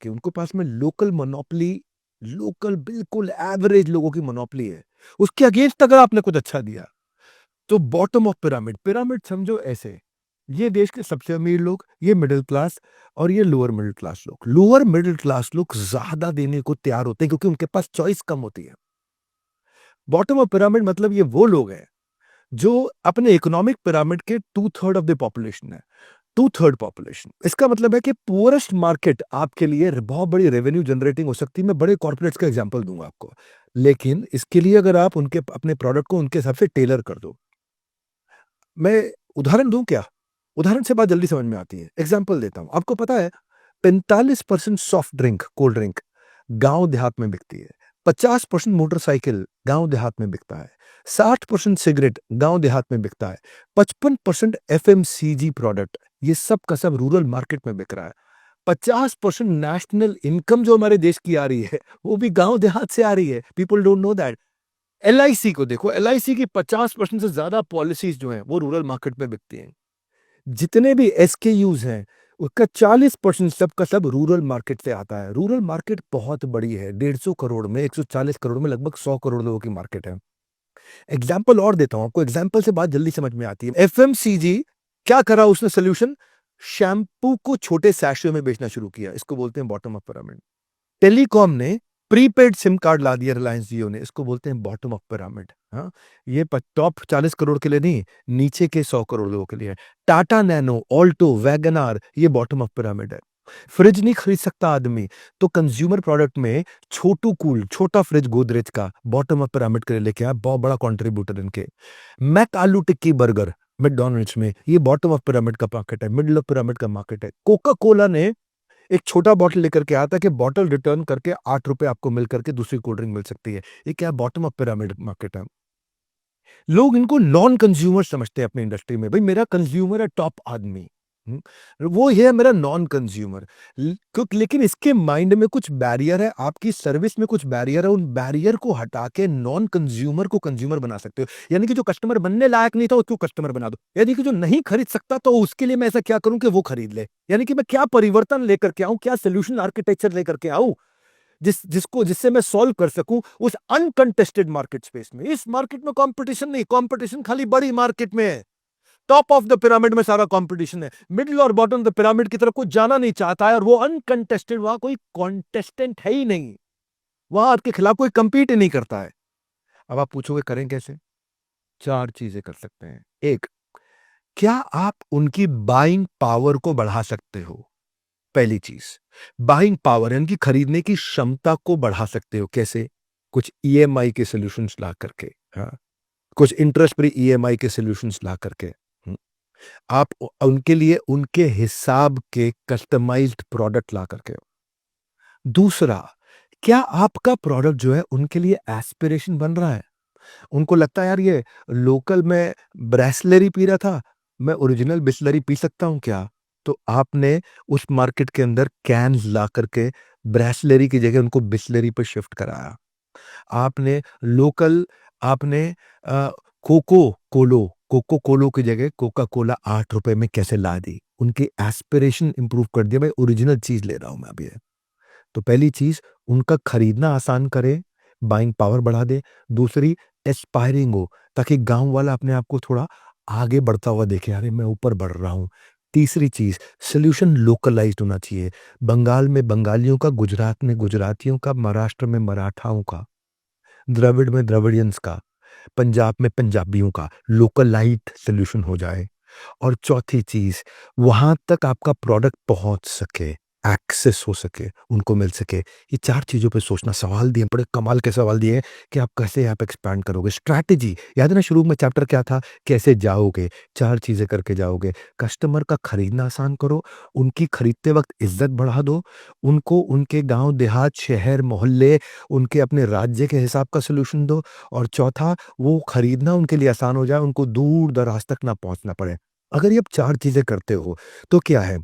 कि उनके पास में लोकल मोनोपोली, लोकल बिल्कुल एवरेज लोगों की मोनोपोली है। उसके अगेंस्ट अगर आपने कुछ अच्छा दिया, तो बॉटम ऑफ पिरामिड, पिरामिड समझो ऐसे, ये देश के सबसे अमीर लोग, ये मिडिल क्लास और ये लोअर मिडिल क्लास लोग। लोअर मिडिल क्लास लोग ज़्यादा देने को तैयार होते हैं क्योंकि उनके पास चॉइस कम होती है। बॉटम ऑफ पिरामिड मतलब ये वो लोग हैं जो अपने इकोनॉमिक पिरामिड के 2/3 ऑफ द पॉपुलेशन है। 2/3 पॉपुलेशन, इसका मतलब है कि पुअरेस्ट मार्केट आपके लिए बहुत बड़ी रेवेन्यू जनरेटिंग हो सकती है। मैं बड़े कॉर्पोरेट्स का एग्जांपल दूंगा आपको, लेकिन इसके लिए अगर आप उनके अपने प्रोडक्ट को उनके हिसाब से टेलर कर दो। मैं उदाहरण दूं क्या? उदाहरण से बात जल्दी समझ में आती है। एग्जांपल देता हूं, आपको पता है 45% सॉफ्ट ड्रिंक, कोल्ड ड्रिंक गांव देहात में बिकती है। 50% मोटरसाइकिल गांव देहात में बिकता है। 60% सिगरेट गांव देहात में बिकता है। 55% एफएमसीजी प्रोडक्ट, ये सब का सब रूरल मार्केट में बिक रहा है। 50% नेशनल इनकम जो हमारे देश की आ रही है, वो भी गांव देहात से आ रही है। People don't know that. LIC को देखो, एलआईसी की 50% से ज्यादा पॉलिसीज जो हैं वो रूरल मार्केट में बिकती हैं। जितने भी एसकेयूज हैं, उसका 40% सब का सब रूरल मार्केट से आता है। रूरल मार्केट बहुत बड़ी है, 150 करोड़ में, 140 करोड़ में लगभग 100 करोड़ लोगों की मार्केट है। एग्जाम्पल और देता हूं आपको, एग्जाम्पल से बात जल्दी समझ में आती है। एफएमसीजी क्या करा उसने सोल्यूशन? शैम्पू को छोटे सैशे में बेचना शुरू किया, इसको बोलते हैं बॉटम ऑफ पिरामिड। टेलीकॉम ने प्रीपेड सिम कार्ड ला दिया, रिलायंस जियो ने, इसको बोलते हैं बॉटम ऑफ पिरामिड। हाँ, ये टॉप 40 करोड़ के लिए नहीं, नीचे के 100 करोड़ लोगों के लिए है। टाटा नैनो, ऑल्टो, वैगनार, ये बॉटम ऑफ पिरामिड है। फ्रिज नहीं खरीद सकता आदमी, तो कंज्यूमर प्रोडक्ट में छोटू कूल, छोटा फ्रिज गोदरेज का, बॉटम ऑफ पिरामिड के लिए लेके आया, बहुत बड़ा कंट्रीब्यूटर इनके। मैक आलू टिक्की बर्गर मैकडॉनल्ड्स में, ये बॉटम ऑफ पिरामिड का मार्केट है, मिडिल ऑफ पिरामिड का मार्केट है। कोका कोला ने एक छोटा बॉटल लेकर के आता है कि बॉटल रिटर्न करके 8 रुपए आपको मिल करके दूसरी कोल्ड ड्रिंक मिल सकती है। ये क्या बॉटम ऑफ पिरामिड मार्केट है। लोग इनको नॉन कंज्यूमर समझते हैं अपनी इंडस्ट्री में। भाई मेरा कंज्यूमर है टॉप आदमी, वो है मेरा नॉन कंज्यूमर। लेकिन इसके माइंड में कुछ बैरियर है, आपकी सर्विस में कुछ बैरियर है। उन बैरियर को हटा के नॉन कंज्यूमर को कंज्यूमर बना सकते हो। यानी कि जो कस्टमर बनने लायक नहीं था उसको कस्टमर बना दो। यानी कि जो नहीं खरीद सकता तो उसके लिए मैं ऐसा क्या करूं कि वो खरीद ले। यानी कि मैं क्या परिवर्तन लेकर के आऊं, क्या सोल्यूशन आर्किटेक्चर लेकर के आऊं जिससे मैं सॉल्व कर सकूं उस अनकंटेस्टेड मार्केट स्पेस में। इस मार्केट में कंपटीशन नहीं, कंपटीशन खाली बड़ी मार्केट में है। टॉप ऑफ द पिरामिड में सारा कंपटीशन है, मिडिल और बॉटम द पिरामिड की तरफ कोई जाना नहीं चाहता है, और वो अनकंटेस्टेड, वहां कोई कॉन्टेस्टेंट है ही नहीं, वहां आपके खिलाफ कोई कंपीट ही नहीं करता है। अब आप पूछोगे करें कैसे? चार चीजें कर सकते हैं। एक, क्या आप उनकी बाइंग पावर को बढ़ा सकते हो? पहली चीज, बाइंग पावर यानी कि खरीदने की क्षमता को बढ़ा सकते हो। कैसे? कुछ ईएमआई के सॉल्यूशंस ला करके, हाँ, कुछ इंटरेस्ट फ्री ईएमआई के सॉल्यूशंस ला करके। आप उनके लिए उनके हिसाब के कस्टमाइज्ड प्रोडक्ट ला करके। दूसरा, क्या आपका प्रोडक्ट जो है उनके लिए एस्पिरेशन बन रहा है? उनको लगता है यार ये लोकल में ब्रेसलरी पी रहा था, मैं ओरिजिनल बिसलरी पी सकता हूँ क्या? तो आपने उस मार्केट के अंदर कैन्स ला करके ब्रेसलरी की जगह उनको बिसलरी पर शिफ्ट कराया। आपने लोकल, आपने अ, कोको कोलो की जगह कोका कोला 8 रुपए में कैसे ला दी? उनकी एस्पिरेशन इंप्रूव कर दिया, मैं ओरिजिनल चीज ले रहा हूं मैं अभी। तो पहली चीज, उनका खरीदना आसान करे, बाइंग पावर बढ़ा दे। दूसरी, एस्पायरिंग हो, ताकि गांव वाला अपने आप को थोड़ा आगे बढ़ता हुआ देखे, अरे मैं ऊपर बढ़ रहा हूँ। तीसरी चीज, सोल्यूशन लोकलाइज्ड होना चाहिए। बंगाल में बंगालियों का, गुजरात में गुजरातियों का, महाराष्ट्र में मराठाओं का, द्रविड़ में द्रविडियंस का, पंजाब में पंजाबियों का लोकलाइज्ड सोल्यूशन हो जाए। और चौथी चीज, वहां तक आपका प्रोडक्ट पहुंच सके, एक्सेस हो सके, उनको मिल सके। ये चार चीजों पे सोचना। सवाल दिए, बड़े कमाल के सवाल दिए हैं कि आप कैसे आप एक्सपैंड करोगे। स्ट्रैटेजी याद है ना, शुरू में चैप्टर क्या था? कैसे जाओगे? चार चीजें करके जाओगे। कस्टमर का खरीदना आसान करो, उनकी खरीदते वक्त इज्जत बढ़ा दो, उनको उनके गांव देहात, शहर, मोहल्ले, उनके अपने राज्य के हिसाब का सोल्यूशन दो। और चौथा, वो खरीदना उनके लिए आसान हो जाए, उनको दूर दराज तक ना पहुंचना पड़े। अगर ये आप 4 चीज़ें करते हो, तो क्या है,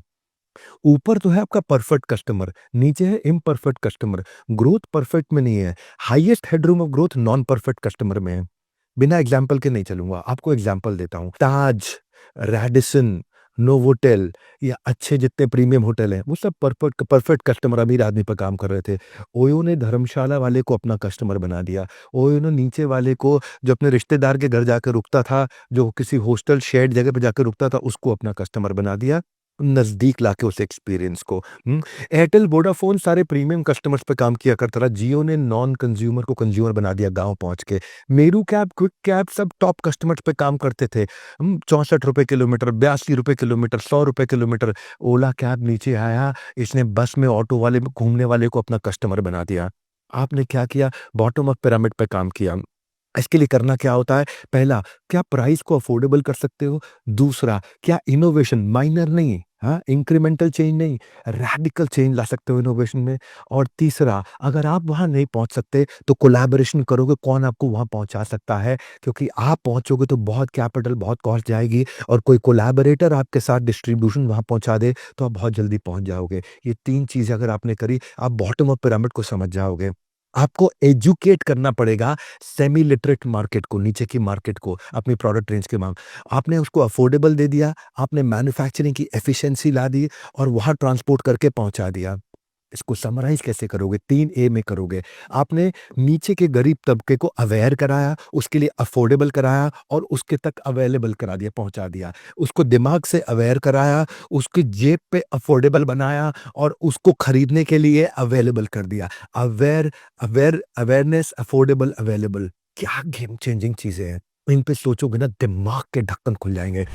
ऊपर तो है आपका परफेक्ट कस्टमर, नीचे है इम्परफेक्ट कस्टमर। ग्रोथ परफेक्ट में नहीं है, highest headroom of growth non perfect customer में है। बिना एग्जाम्पल के नहीं चलूँगा, आपको एग्जाम्पल देता हूँ। ताज, रैडिसन, नोवोटेल या अच्छे जितने प्रीमियम होटल हैं, वो सब परफेक्ट परफेक्ट कस्टमर अमीर आदमी पे काम कर रहे थे। ओयो ने धर्मशाला वाले को अपना कस्टमर बना दिया। ओयो ने नीचे वाले को जो अपने रिश्तेदार के घर जाकर रुकता था, जो किसी हॉस्टल शेयर्ड जगह पे जाकर रुकता था, उसको अपना कस्टमर बना दिया, नज़दीक लाके उस एक्सपीरियंस को। एयरटेल, वोडाफ़ोन सारे प्रीमियम कस्टमर्स पे काम किया करता था। जियो ने नॉन कंज्यूमर को कंज्यूमर बना दिया गाँव पहुँच के। मेरू कैब, क्विक कैब सब टॉप कस्टमर्स पे काम करते थे। ₹64 किलोमीटर, ₹82 किलोमीटर, ₹100 किलोमीटर। ओला कैब नीचे आया, इसने बस में, ऑटो वाले में, घूमने वाले को अपना कस्टमर बना दिया। आपने क्या किया? बॉटम अप पिरामिड पे काम किया। इसके लिए करना क्या होता है? पहला, क्या प्राइस को अफोर्डेबल कर सकते हो? दूसरा, क्या इनोवेशन माइनर नहीं, हाँ, इंक्रीमेंटल चेंज नहीं, रैडिकल चेंज ला सकते हो इनोवेशन में? और तीसरा, अगर आप वहाँ नहीं पहुँच सकते, तो कोलैबोरेशन करोगे, कौन आपको वहाँ पहुँचा सकता है? क्योंकि आप पहुँचोगे तो बहुत कैपिटल, बहुत कॉस्ट जाएगी और कोई कोलैबोरेटर आपके साथ डिस्ट्रीब्यूशन वहाँ पहुँचा दे, तो आप बहुत जल्दी पहुँच जाओगे। ये 3 चीज़ें अगर आपने करी, आप बॉटम अप पिरामिड को समझ जाओगे। आपको एजुकेट करना पड़ेगा सेमी लिटरेट मार्केट को, नीचे की मार्केट को, अपनी प्रोडक्ट रेंज के मांग। आपने उसको अफोर्डेबल दे दिया, आपने मैन्युफैक्चरिंग की एफिशिएंसी ला दी और वहाँ ट्रांसपोर्ट करके पहुँचा दिया। इसको समराइज़ कैसे करोगे? 3 ए में करोगे। आपने नीचे के गरीब तबके को अवेयर कराया, उसके लिए अफोर्डेबल कराया और उसके तक अवेलेबल करा दिया, पहुँचा दिया। उसको दिमाग से अवेयर कराया, उसकी जेब पे अफोर्डेबल बनाया और उसको खरीदने के लिए अवेलेबल कर दिया। अवेयर अवेयरनेस, अफोर्डेबल, अवेलेबल, क्या गेम चेंजिंग चीज़ें हैं। इन पे सोचोगे ना, दिमाग के ढक्कन खुल जाएँगे।